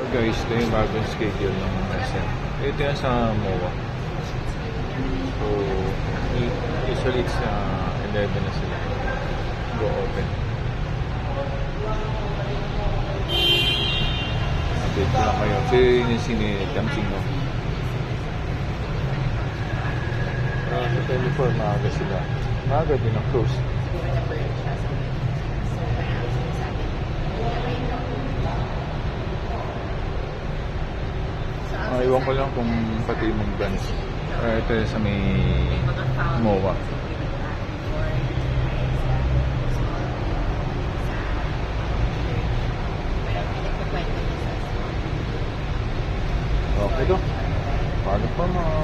Guys, ito yung bagong schedule ng SM. Ito yan sa MOA. So, usually it's 11 na sila. Go open. Update ko lang kayo. So, yun yung sini-dancing, no? Sa 24, maaga sila. Maaga din ang close. Iwan ko lang kung pati yung branch. Ito sa may MOA. Okay to. Paano pa mga...